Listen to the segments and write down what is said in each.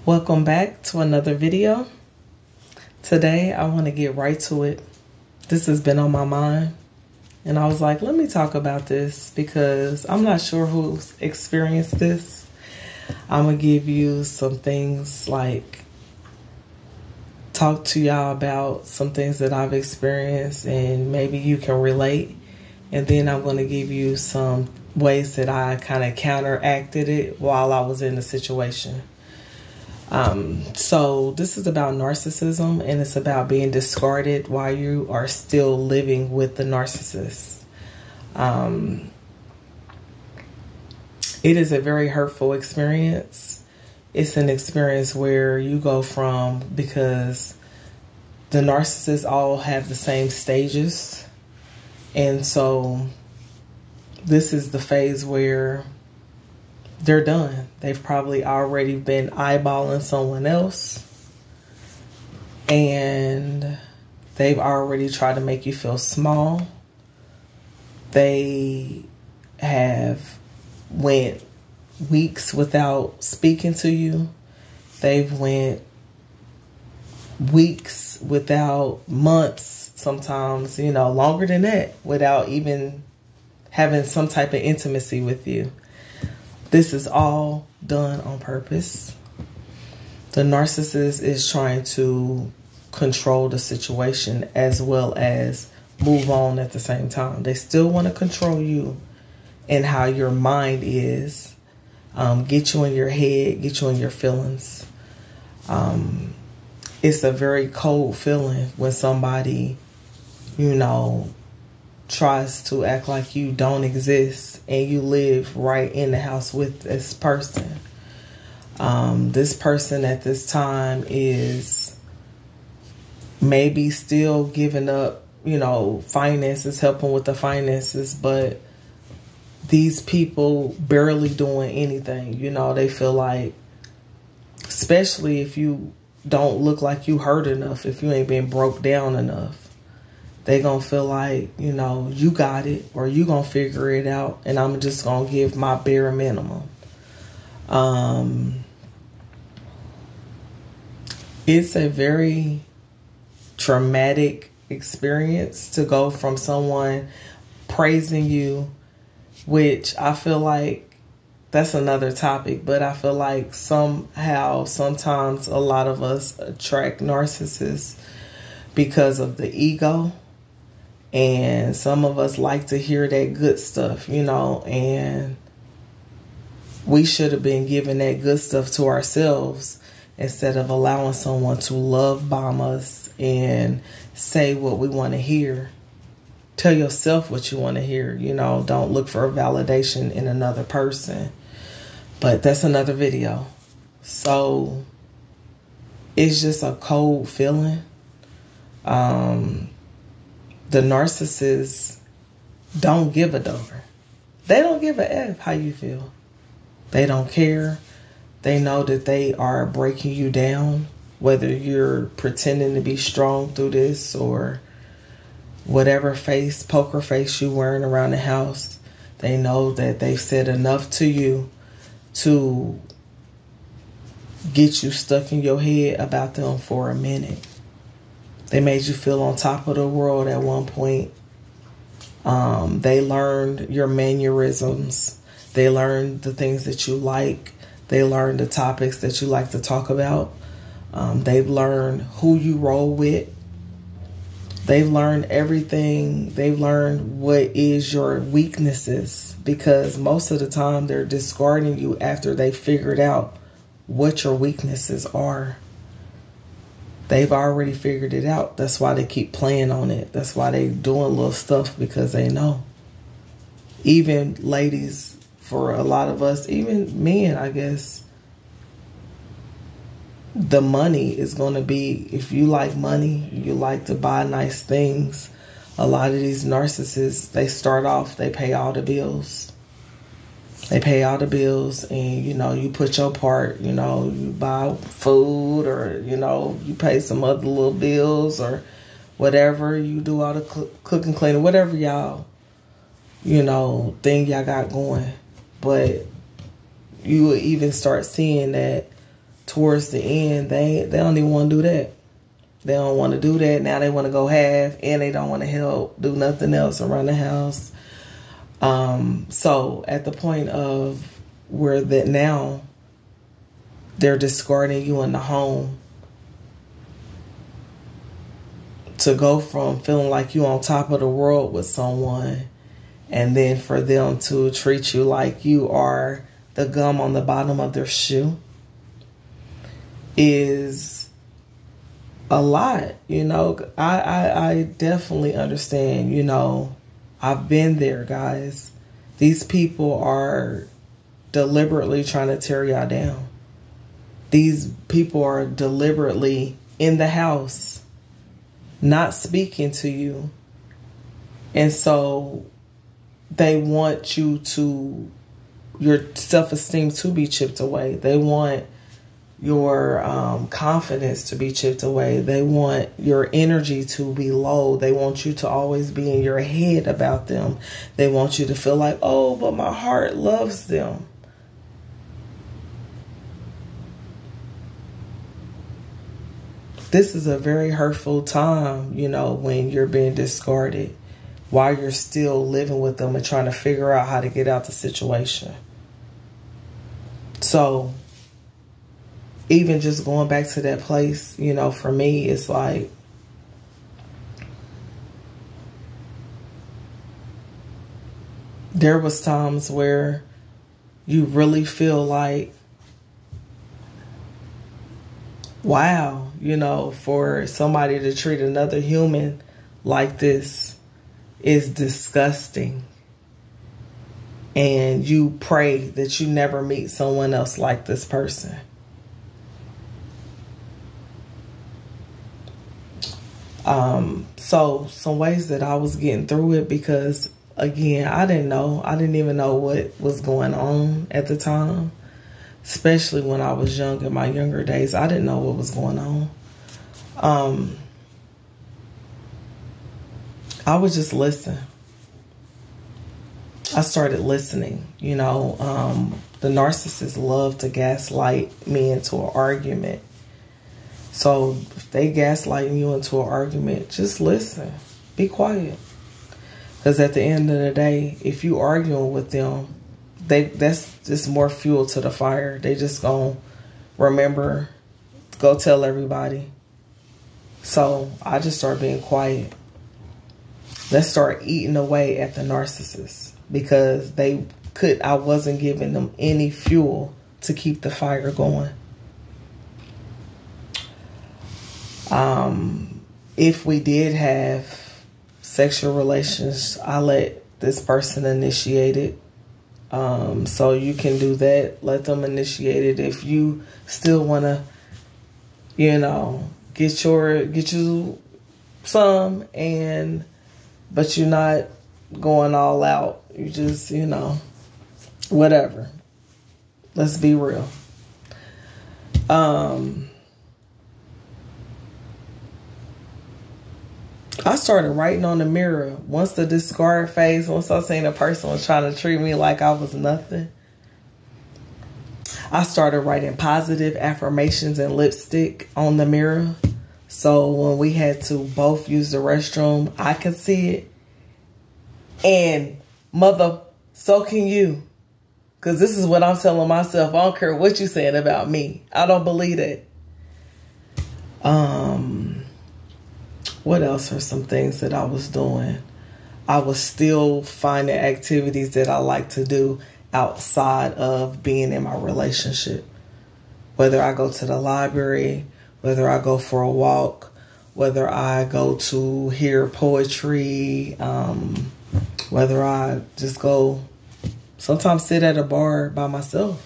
Welcome back to another video. Today I want to get right to it. This has been on my mind and I was like, let me talk about this because I'm not sure who's experienced this. I'm gonna give you some things, like talk to y'all about some things that I've experienced and maybe you can relate. And then I'm going to give you some ways that I kind of counteracted it while I was in the situation. So this is about narcissism, and it's about being discarded while you are still living with the narcissist. It is a very hurtful experience. It's an experience where you go from, because the narcissists all have the same stages. And so this is the phase where they're done. They've probably already been eyeballing someone else. And they've already tried to make you feel small. They have went weeks without speaking to you. They've went weeks without months. Sometimes, longer than that, without even having some type of intimacy with you. This is all done on purpose. The narcissist is trying to control the situation as well as move on at the same time. They still want to control you and how your mind is, get you in your head, get you in your feelings. It's a very cold feeling when somebody tries to act like you don't exist and you live right in the house with this person. This person at this time is maybe still giving up, finances, helping with the finances, but these people barely doing anything. They feel like, especially if you don't look like you hurt enough, if you ain't been broke down enough, they gonna feel like, you got it, or you gonna figure it out, and I'm just gonna give my bare minimum. It's a very traumatic experience to go from someone praising you, which I feel like that's another topic, but I feel like sometimes a lot of us attract narcissists because of the ego. And some of us like to hear that good stuff, and we should have been giving that good stuff to ourselves instead of allowing someone to love bomb us and say what we want to hear. Tell yourself what you want to hear, don't look for a validation in another person. But that's another video. So it's just a cold feeling. The narcissists don't give a darn. They don't give a F how you feel. They don't care. They know that they are breaking you down, whether you're pretending to be strong through this or whatever poker face you wearing around the house. They know that they've said enough to you to get you stuck in your head about them for a minute. They made you feel on top of the world at one point. They learned your mannerisms. They learned the things that you like. They learned the topics that you like to talk about. They've learned who you roll with. They've learned everything. They've learned what is your weaknesses, because most of the time they're discarding you after they figured out what your weaknesses are. They've already figured it out. That's why they keep playing on it. That's why they doing little stuff, because they know. Even ladies, for a lot of us, even men, I guess, the money is going to be, if you like money, you like to buy nice things. A lot of these narcissists, they start off, they pay all the bills. They pay all the bills, and, you put your part, you buy food, or, you pay some other little bills or whatever. You do all the cooking, cleaning, whatever y'all, thing y'all got going. But you will even start seeing that towards the end, they don't even want to do that. They don't want to do that. Now they want to go half, and they don't want to help do nothing else around the house. So at the point of where that now they're discarding you in the home, to go from feeling like you on top of the world with someone, and then for them to treat you like you are the gum on the bottom of their shoe, is a lot. You know, I definitely understand. You know, I've been there, guys. These people are deliberately trying to tear y'all down. These people are deliberately in the house, not speaking to you. And so they want you to, your self-esteem to be chipped away. They want your confidence to be chipped away. They want your energy to be low. They want you to always be in your head about them. They want you to feel like, oh, but my heart loves them. This is a very hurtful time, you know, when you're being discarded while you're still living with them and trying to figure out how to get out the situation. So even just going back to that place, you know, for me, it's like, there was times where you really feel like, wow, you know, for somebody to treat another human like this is disgusting. And you pray that you never meet someone else like this person. So some ways that I was getting through it, because again, I didn't know. I didn't even know what was going on at the time. Especially when I was young, in my younger days, I didn't know what was going on. I would just listen. I started listening. You know, the narcissists love to gaslight me into an argument. So if they gaslighting you into an argument, just listen. Be quiet. Because at the end of the day, if you arguing with them, that's just more fuel to the fire. They just gonna remember, go tell everybody. So I just start being quiet. Let's start eating away at the narcissists, because I wasn't giving them any fuel to keep the fire going. If we did have sexual relations, I let this person initiate it. So you can do that. Let them initiate it. If you still want to, you know, get you some, but you're not going all out. You just, you know, whatever. Let's be real. I started writing on the mirror. Once the discard phase, once I seen a person was trying to treat me like I was nothing, I started writing positive affirmations and lipstick on the mirror. So when we had to both use the restroom, I could see it. And mother, so can you. Because this is what I'm telling myself. I don't care what you're saying about me. I don't believe it. What else are some things that I was doing? I was still finding activities that I like to do outside of being in my relationship. Whether I go to the library, whether I go for a walk, whether I go to hear poetry, whether I just go sometimes sit at a bar by myself.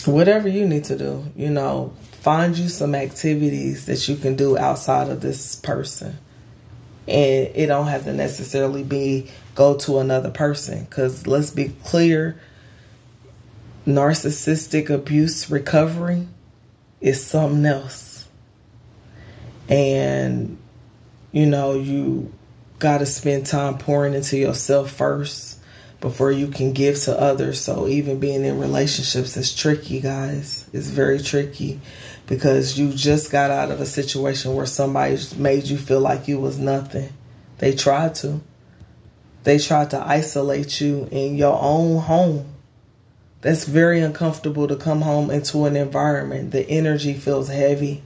Whatever you need to do, you know, find you some activities that you can do outside of this person. And it don't have to necessarily be go to another person. Because let's be clear, narcissistic abuse recovery is something else. And, you know, you got to spend time pouring into yourself first before you can give to others. So even being in relationships is tricky, guys. It's very tricky because you just got out of a situation where somebody made you feel like you was nothing. They tried to. They tried to isolate you in your own home. That's very uncomfortable to come home into an environment. The energy feels heavy.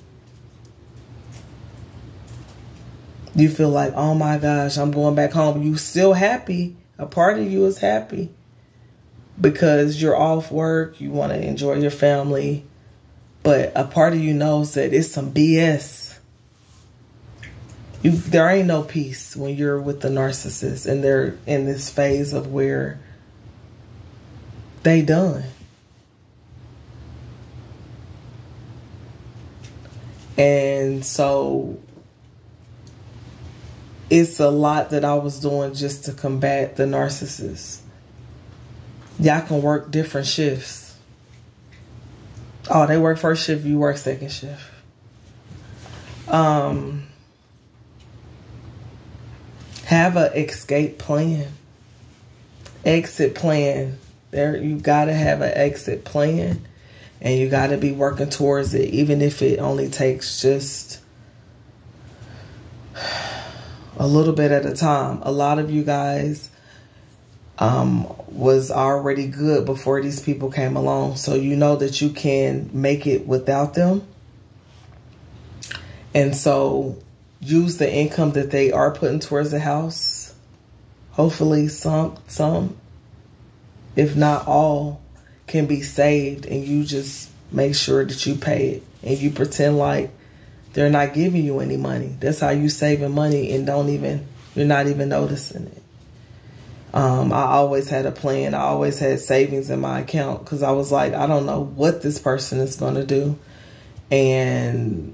You feel like, oh my gosh, I'm going back home. You still happy. A part of you is happy because you're off work. You want to enjoy your family. But a part of you knows that it's some BS. There ain't no peace when you're with the narcissist and they're in this phase of where they done. And so it's a lot that I was doing just to combat the narcissist. Y'all can work different shifts. Oh, they work first shift, you work second shift. Have an escape plan. Exit plan. You gotta have an exit plan. And you gotta be working towards it, even if it only takes just a little bit at a time. A lot of you guys was already good before these people came along. So you know that you can make it without them. And so use the income that they are putting towards the house. Hopefully some, if not all, can be saved. And you just make sure that you pay it. And you pretend like they're not giving you any money. That's how you saving money and you're not even noticing it. I always had a plan. I always had savings in my account because I was like, I don't know what this person is going to do. And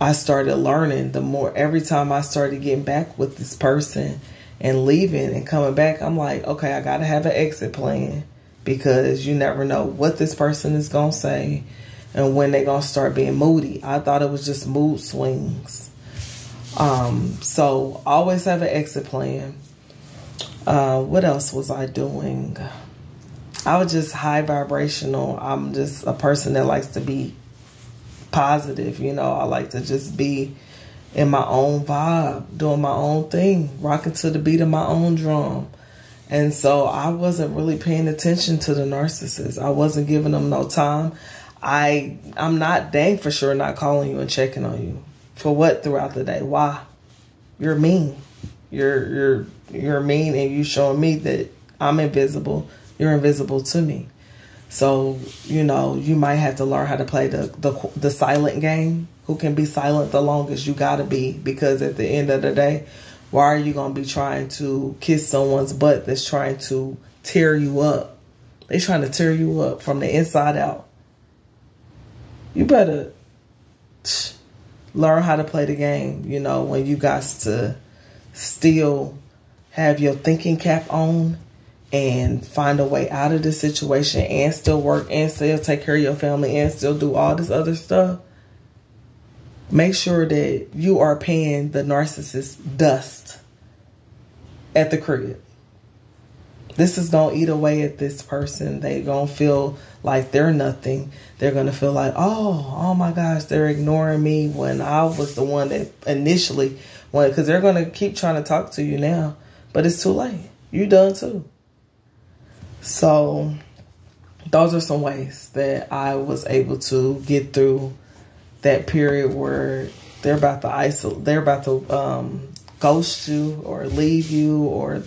I started learning every time I started getting back with this person and leaving and coming back, I'm like, okay, I got to have an exit plan because you never know what this person is going to say and when they're going to start being moody. I thought it was just mood swings. So always have an exit plan. What else was I doing? I was just high vibrational. I'm just a person that likes to be positive. You know, I like to just be in my own vibe, doing my own thing, rocking to the beat of my own drum. And so I wasn't really paying attention to the narcissist. I wasn't giving them no time. I'm not dang for sure not calling you and checking on you. For what throughout the day? Why? You're mean. You're mean, and you showing me that I'm invisible. You're invisible to me. So, you know, you might have to learn how to play the silent game. Who can be silent the longest? You got to be, because at the end of the day, why are you going to be trying to kiss someone's butt that's trying to tear you up? They're trying to tear you up from the inside out. You better learn how to play the game, you know, when you got to still have your thinking cap on and find a way out of the situation and still work and still take care of your family and still do all this other stuff. Make sure that you are paying the narcissist dust at the crib. This is going to eat away at this person. They're going to feel like they're nothing. They're going to feel like, oh my gosh, they're ignoring me when I was the one that initially wanted, because they're going to keep trying to talk to you now, but it's too late. You done too. So those are some ways that I was able to get through that period where they're about to isolate, they're about to ghost you or leave you, or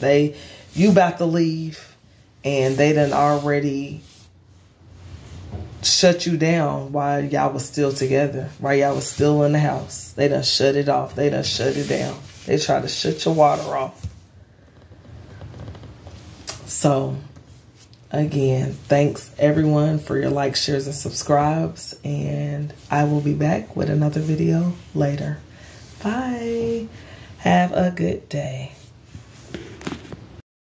you about to leave and they done already shut you down while y'all was still together, while y'all was still in the house. They done shut it off. They done shut it down. They try to shut your water off. So again, thanks everyone for your likes, shares, and subscribes. And I will be back with another video later. Bye. Have a good day.